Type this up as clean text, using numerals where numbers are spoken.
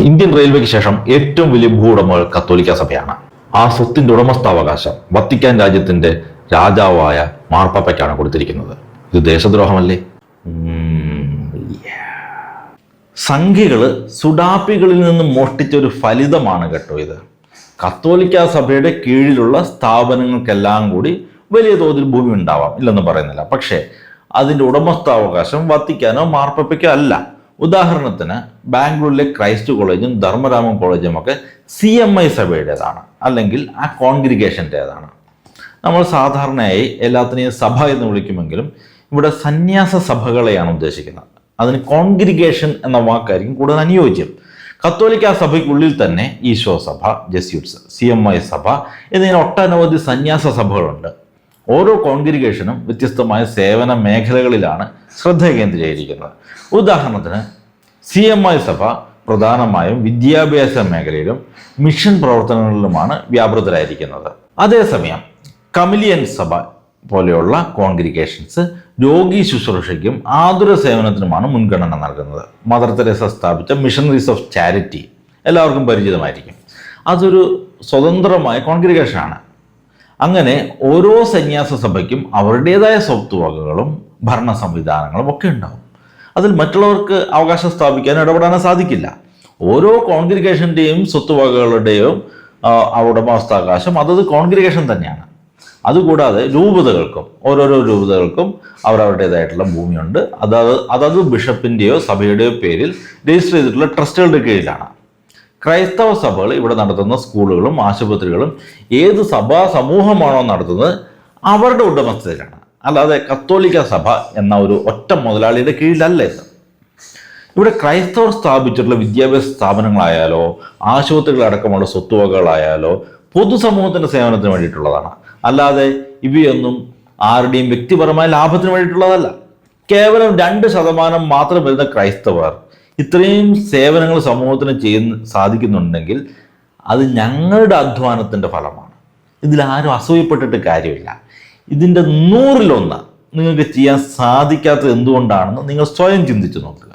Indian റെയിൽവേക്ക് ശേഷം ഏറ്റവും വലിയ ഭൂവുടമകൾ കത്തോലിക്ക സഭയാണ്. ആ സ്വത്തിന്റെ ഉടമസ്ഥാവകാശം വത്തിക്കാൻ രാജ്യത്തിന്റെ രാജാവായ മാർപ്പാപ്പയ്ക്കാണ് കൊടുത്തിരിക്കുന്നത്. ഇത് ദേശദ്രോഹമല്ലേ? സംഘികള് സുഡാപ്പികളിൽ നിന്നും മോഷ്ടിച്ച ഒരു ഫലിതമാണ് കേട്ടോ ഇത്. കത്തോലിക്ക സഭയുടെ കീഴിലുള്ള സ്ഥാപനങ്ങൾക്കെല്ലാം കൂടി വലിയ തോതിൽ ഭൂമി ഉണ്ടാവാം, ഇല്ലെന്ന് പറയുന്നില്ല. പക്ഷേ അതിൻ്റെ ഉടമസ്ഥാവകാശം വത്തിക്കാനോ മാർപ്പാപ്പയ്ക്കോ അല്ല. ഉദാഹരണത്തിന് ബാംഗ്ലൂരിലെ ക്രൈസ്റ്റ് കോളേജും ധർമ്മരാമൻ കോളേജും ഒക്കെ CMI സഭയുടേതാണ്, അല്ലെങ്കിൽ ആ കോൺഗ്രിഗേഷൻ്റേതാണ്. നമ്മൾ സാധാരണയായി എല്ലാത്തിനെയും സഭ എന്ന് വിളിക്കുമെങ്കിലും ഇവിടെ സന്യാസ സഭകളെയാണ് ഉദ്ദേശിക്കുന്നത്. അതിന് കോൺഗ്രിഗേഷൻ എന്ന വാക്കായിരിക്കും കൂടുതൽ അനുയോജ്യം. കത്തോലിക്ക സഭയ്ക്കുള്ളിൽ തന്നെ ഈശോ സഭ, ജെസ്യൂട്ട്സ്, CMI സഭ എന്നിങ്ങനെ ഒട്ടനവധി സന്യാസ സഭകളുണ്ട്. ഓരോ കോൺഗ്രിഗേഷനും വ്യത്യസ്തമായ സേവന മേഖലകളിലാണ് ശ്രദ്ധ കേന്ദ്രീകരിക്കുന്നത്. ഉദാഹരണത്തിന് CMI സഭ പ്രധാനമായും വിദ്യാഭ്യാസ മേഖലയിലും മിഷൻ പ്രവർത്തനങ്ങളിലുമാണ് വ്യാപൃതരായിരിക്കുന്നത്. അതേസമയം കമിലിയൻ സഭ പോലെയുള്ള കോൺഗ്രിഗേഷൻസ് രോഗി ശുശ്രൂഷയ്ക്കും ആതുര സേവനത്തിനുമാണ് മുൻഗണന നൽകുന്നത്. മദർ തെരേസ സ്ഥാപിച്ച മിഷണറീസ് ഓഫ് ചാരിറ്റി എല്ലാവർക്കും പരിചിതമായിരിക്കും. അതൊരു സ്വതന്ത്രമായ കോൺഗ്രിഗേഷനാണ്. അങ്ങനെ ഓരോ സന്യാസ സഭയ്ക്കും അവരുടേതായ സ്വത്തുവകകളും ഭരണ സംവിധാനങ്ങളും ഒക്കെ ഉണ്ടാവും. അതിൽ മറ്റുള്ളവർക്ക് അവകാശം സ്ഥാപിക്കാനോ ഇടപെടാനോ സാധിക്കില്ല. ഓരോ കോൺഗ്രിഗേഷൻ്റെയും സ്വത്തുവകകളുടെയും ഉടമസ്ഥാവകാശം അതത് കോൺഗ്രിഗേഷൻ തന്നെയാണ്. അതുകൂടാതെ രൂപതകൾക്കും ഓരോരോ രൂപതകൾക്കും അവരവരുടേതായിട്ടുള്ള ഭൂമിയുണ്ട്. അതത് ബിഷപ്പിൻ്റെയോ സഭയുടെയോ പേരിൽ രജിസ്റ്റർ ചെയ്തിട്ടുള്ള ട്രസ്റ്റുകളുടെ കീഴിലാണ്. ക്രൈസ്തവ സഭകൾ ഇവിടെ നടത്തുന്ന സ്കൂളുകളും ആശുപത്രികളും ഏത് സഭാ സമൂഹമാണോ നടത്തുന്നത് അവരുടെ ഉടമസ്ഥതയിലാണ്. അല്ലാതെ കത്തോലിക്ക സഭ എന്ന ഒരു ഒറ്റ മുതലാളിയുടെ കീഴിലല്ല ഇത്. ഇവിടെ ക്രൈസ്തവർ സ്ഥാപിച്ചിട്ടുള്ള വിദ്യാഭ്യാസ സ്ഥാപനങ്ങളായാലോ ആശുപത്രികളടക്കമുള്ള സ്വത്തുവകകളായാലോ പൊതുസമൂഹത്തിന്റെ സേവനത്തിന് വേണ്ടിയിട്ടുള്ളതാണ്. അല്ലാതെ ഇവയൊന്നും ആരുടെയും വ്യക്തിപരമായ ലാഭത്തിന് വേണ്ടിയിട്ടുള്ളതല്ല. കേവലം 2% മാത്രം വരുന്ന ക്രൈസ്തവർ ഇത്രയും സേവനങ്ങൾ സമൂഹത്തിന് സാധിക്കുന്നുണ്ടെങ്കിൽ അത് ഞങ്ങളുടെ അധ്വാനത്തിൻ്റെ ഫലമാണ്. ഇതിലാരും അസൂയപ്പെട്ടിട്ട് കാര്യമില്ല. ഇതിൻ്റെ 100-ൽ 1 നിങ്ങൾക്ക് ചെയ്യാൻ സാധിക്കാത്തത് എന്തുകൊണ്ടാണെന്ന് നിങ്ങൾ സ്വയം ചിന്തിച്ചു നോക്കുക.